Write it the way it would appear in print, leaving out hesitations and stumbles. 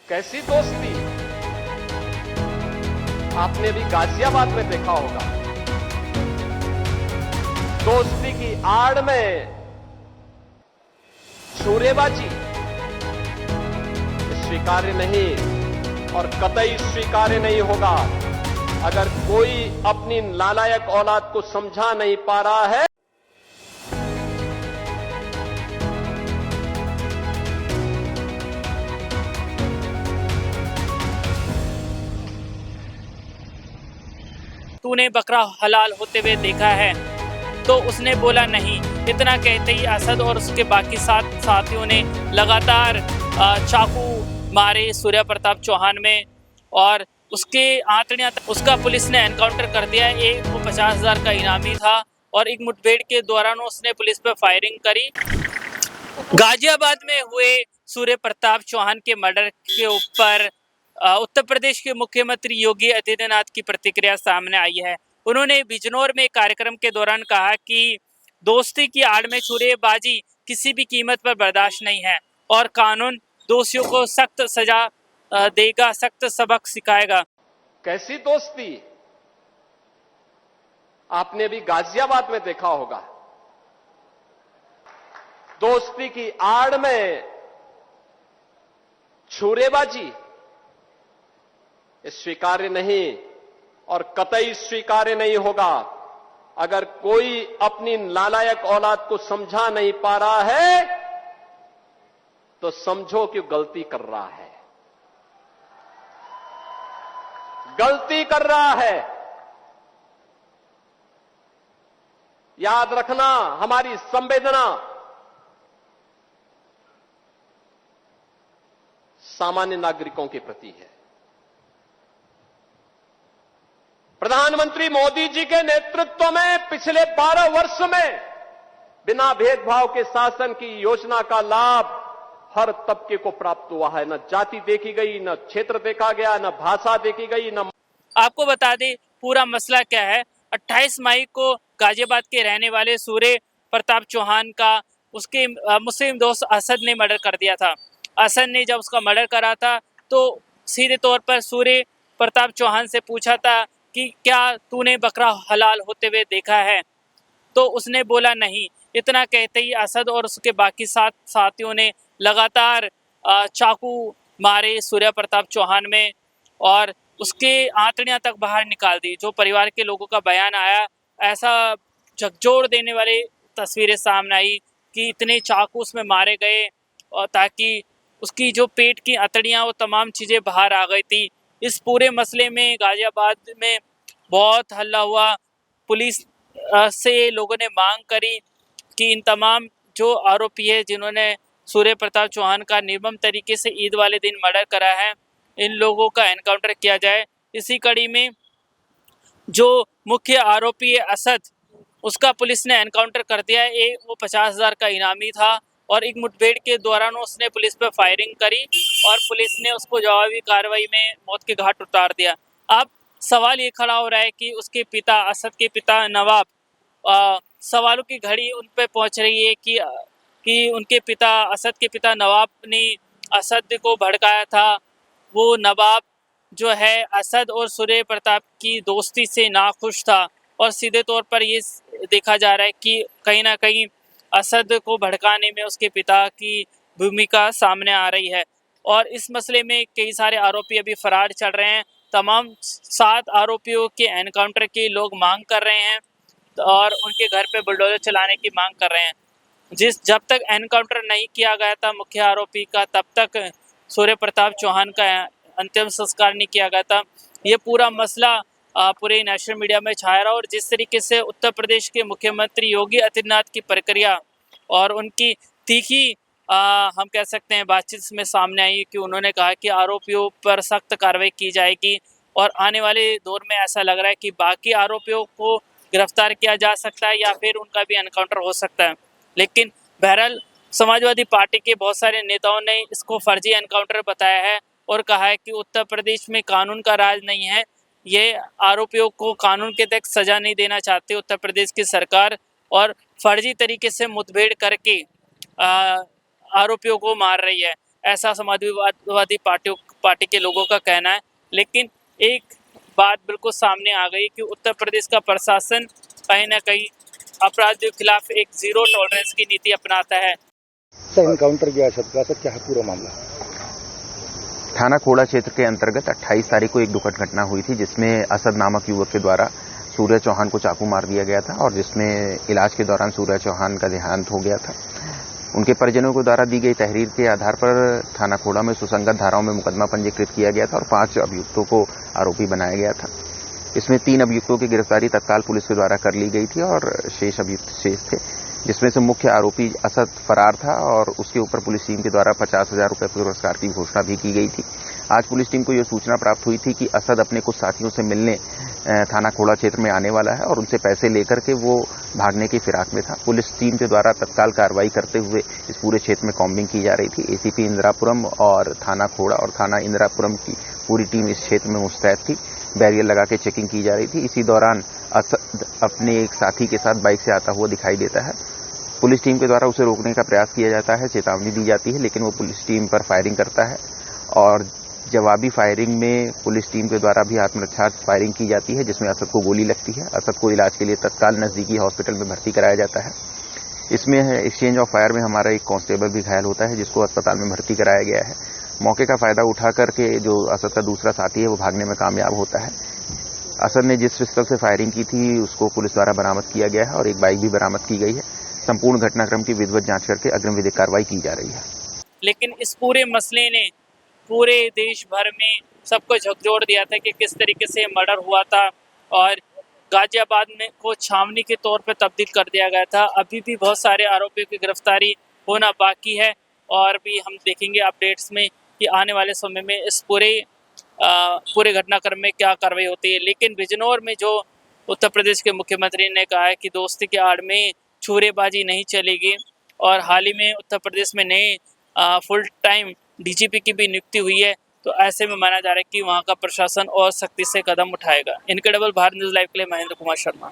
कैसी दोस्ती आपने भी गाजियाबाद में देखा होगा। दोस्ती की आड़ में छूरेबाजी स्वीकार्य नहीं और कतई स्वीकार्य नहीं होगा। अगर कोई अपनी नालायक औलाद को समझा नहीं पा रहा है, तूने बकरा हलाल होते हुए देखा है? तो उसने बोला नहीं। इतना कहते ही असद और उसके बाकी साथियों ने लगातार चाकू मारे सूर्य प्रताप चौहान में और उसके आंतड़ियां तक उसका पुलिस ने एनकाउंटर कर दिया। एक वो 50,000 का इनामी था और एक मुठभेड़ के दौरान उसने पुलिस पर फायरिंग करी। गाजियाबाद में हुए सूर्य प्रताप चौहान के मर्डर के ऊपर उत्तर प्रदेश के मुख्यमंत्री योगी आदित्यनाथ की प्रतिक्रिया सामने आई है। उन्होंने बिजनौर में कार्यक्रम के दौरान कहा कि दोस्ती की आड़ में छुरेबाजी किसी भी कीमत पर बर्दाश्त नहीं है और कानून दोषियों को सख्त सजा देगा, सख्त सबक सिखाएगा। कैसी दोस्ती आपने भी गाजियाबाद में देखा होगा। दोस्ती की आड़ में छूरेबाजी स्वीकार्य नहीं और कतई स्वीकार्य नहीं होगा। अगर कोई अपनी नालायक औलाद को समझा नहीं पा रहा है तो समझो कि गलती कर रहा है, गलती कर रहा है। याद रखना, हमारी संवेदना सामान्य नागरिकों के प्रति है। प्रधानमंत्री मोदी जी के नेतृत्व में पिछले 12 वर्ष में बिना भेदभाव के शासन की योजना का लाभ हर तबके को प्राप्त हुआ है। न जाति देखी गई, न क्षेत्र देखा गया, न भाषा देखी गई, न। आपको बता दें पूरा मसला क्या है। 28 मई को गाजियाबाद के रहने वाले सूर्य प्रताप चौहान का उसके मुस्लिम दोस्त असद ने मर्डर कर दिया था। असद ने जब उसका मर्डर करा था तो सीधे तौर पर सूर्य प्रताप चौहान से पूछा था कि क्या तूने बकरा हलाल होते हुए देखा है? तो उसने बोला नहीं। इतना कहते ही असद और उसके बाकी साथियों ने लगातार चाकू मारे सूर्य प्रताप चौहान में और उसके आंतड़ियां तक बाहर निकाल दी। जो परिवार के लोगों का बयान आया, ऐसा झकझोर देने वाली तस्वीरें सामने आई कि इतने चाकू उसमें मारे गए और ताकि उसकी जो पेट की आंतड़ियां वो तमाम चीज़ें बाहर आ गई थी। इस पूरे मसले में गाजियाबाद में बहुत हल्ला हुआ। पुलिस से लोगों ने मांग करी कि इन तमाम जो आरोपी है जिन्होंने सूर्य प्रताप चौहान का निर्मम तरीके से ईद वाले दिन मर्डर करा है, इन लोगों का एनकाउंटर किया जाए। इसी कड़ी में जो मुख्य आरोपी है असद, उसका पुलिस ने एनकाउंटर कर दिया है। एक वो 50,000 का इनामी था और एक मुठभेड़ के दौरान उसने पुलिस पर फायरिंग करी और पुलिस ने उसको जवाबी कार्रवाई में मौत के घाट उतार दिया। अब सवाल ये खड़ा हो रहा है कि उसके पिता, असद के पिता नवाब, सवालों की घड़ी उन पे पहुंच रही है कि उनके पिता, असद के पिता नवाब ने असद को भड़काया था। वो नवाब जो है असद और सूर्य प्रताप की दोस्ती से नाखुश था और सीधे तौर पर ये देखा जा रहा है कि कहीं ना कहीं असद को भड़काने में उसके पिता की भूमिका सामने आ रही है। और इस मसले में कई सारे आरोपी अभी फरार चल रहे हैं। तमाम 7 आरोपियों के एनकाउंटर की लोग मांग कर रहे हैं और उनके घर पे बुलडोजर चलाने की मांग कर रहे हैं। जब तक एनकाउंटर नहीं किया गया था मुख्य आरोपी का, तब तक सूर्य प्रताप चौहान का अंतिम संस्कार नहीं किया गया था। ये पूरा मसला पूरे नेशनल मीडिया में छाया रहा और जिस तरीके से उत्तर प्रदेश के मुख्यमंत्री योगी आदित्यनाथ की प्रक्रिया और उनकी तीखी हम कह सकते हैं बातचीत में सामने आई कि उन्होंने कहा कि आरोपियों पर सख्त कार्रवाई की जाएगी और आने वाले दौर में ऐसा लग रहा है कि बाकी आरोपियों को गिरफ्तार किया जा सकता है या फिर उनका भी एनकाउंटर हो सकता है। लेकिन बहरहाल समाजवादी पार्टी के बहुत सारे नेताओं ने इसको फर्जी एनकाउंटर बताया है और कहा है कि उत्तर प्रदेश में कानून का राज नहीं है। ये आरोपियों को कानून के तहत सजा नहीं देना चाहते उत्तर प्रदेश की सरकार और फर्जी तरीके से मुठभेड़ करके आरोपियों को मार रही है। ऐसा समाजवादी पार्टी के लोगों का कहना है। लेकिन एक बात बिल्कुल सामने आ गई कि उत्तर प्रदेश का प्रशासन कहीं ना कहीं अपराधियों के खिलाफ एक जीरो टॉलरेंस की नीति अपनाता है। सर एनकाउंटर किया सबका, सर क्या है पूरा मामला? थाना खोड़ा क्षेत्र के अंतर्गत 28 तारीख को एक दुखद घटना हुई थी, जिसमें असद नामक युवक के द्वारा सूर्य चौहान को चाकू मार दिया गया था और जिसमें इलाज के दौरान सूर्य चौहान का देहांत हो गया था। उनके परिजनों के द्वारा दी गई तहरीर के आधार पर थाना खोड़ा में सुसंगत धाराओं में मुकदमा पंजीकृत किया गया था और 5 अभियुक्तों को आरोपी बनाया गया था। इसमें 3 अभियुक्तों की गिरफ्तारी तत्काल पुलिस के द्वारा कर ली गई थी और शेष अभियुक्त शेष थे, जिसमें से मुख्य आरोपी असद फरार था और उसके ऊपर पुलिस टीम के द्वारा 50,000 रुपये पुरस्कार की घोषणा भी की गई थी। आज पुलिस टीम को यह सूचना प्राप्त हुई थी कि असद अपने कुछ साथियों से मिलने थाना खोड़ा क्षेत्र में आने वाला है और उनसे पैसे लेकर के वो भागने की फिराक में था। पुलिस टीम के द्वारा तत्काल कार्रवाई करते हुए इस पूरे क्षेत्र में कॉम्बिंग की जा रही थी। एसीपी इंदिरापुरम और थाना खोड़ा और थाना इंदिरापुरम की पूरी टीम इस क्षेत्र में मुस्तैद थी। बैरियर लगा के चेकिंग की जा रही थी। इसी दौरान असद अपने एक साथी के साथ बाइक से आता हुआ दिखाई देता है। पुलिस टीम के द्वारा उसे रोकने का प्रयास किया जाता है, चेतावनी दी जाती है, लेकिन वो पुलिस टीम पर फायरिंग करता है और जवाबी फायरिंग में पुलिस टीम के द्वारा भी आत्मरक्षा फायरिंग की जाती है, जिसमें असद को गोली लगती है। असद को इलाज के लिए तत्काल नजदीकी हॉस्पिटल में भर्ती कराया जाता है। इसमें एक्सचेंज ऑफ फायर में हमारा एक कांस्टेबल भी घायल होता है, जिसको अस्पताल में भर्ती कराया गया है। मौके का फायदा उठा करके जो असद का दूसरा साथी है वो भागने में कामयाब होता है। असद ने जिस पिस्टल से फायरिंग की थी उसको पुलिस द्वारा बरामद किया गया है और एक बाइक भी बरामद की गई है। संपूर्ण घटनाक्रम की विधिवत जांच करके अग्रिम विधिक कार्रवाई की जा रही है। लेकिन इस पूरे मसले ने पूरे देश भर में सबको झकझोर दिया था कि किस तरीके से मर्डर हुआ था और गाजियाबाद में को छावनी के तौर पर तब्दील कर दिया गया था। अभी भी बहुत सारे आरोपियों की गिरफ्तारी होना बाकी है और भी हम देखेंगे अपडेट्स में कि आने वाले समय में इस पूरे घटनाक्रम में क्या कार्रवाई होती है। लेकिन बिजनौर में जो उत्तर प्रदेश के मुख्यमंत्री ने कहा है कि दोस्ती की आड़ में छुरेबाजी नहीं चलेगी और हाल ही में उत्तर प्रदेश में नए फुल टाइम डीजीपी की भी नियुक्ति हुई है, तो ऐसे में माना जा रहा है कि वहाँ का प्रशासन और सख्ती से कदम उठाएगा। इनक्रेडिबल भारत न्यूज़ लाइव के लिए महेंद्र कुमार शर्मा।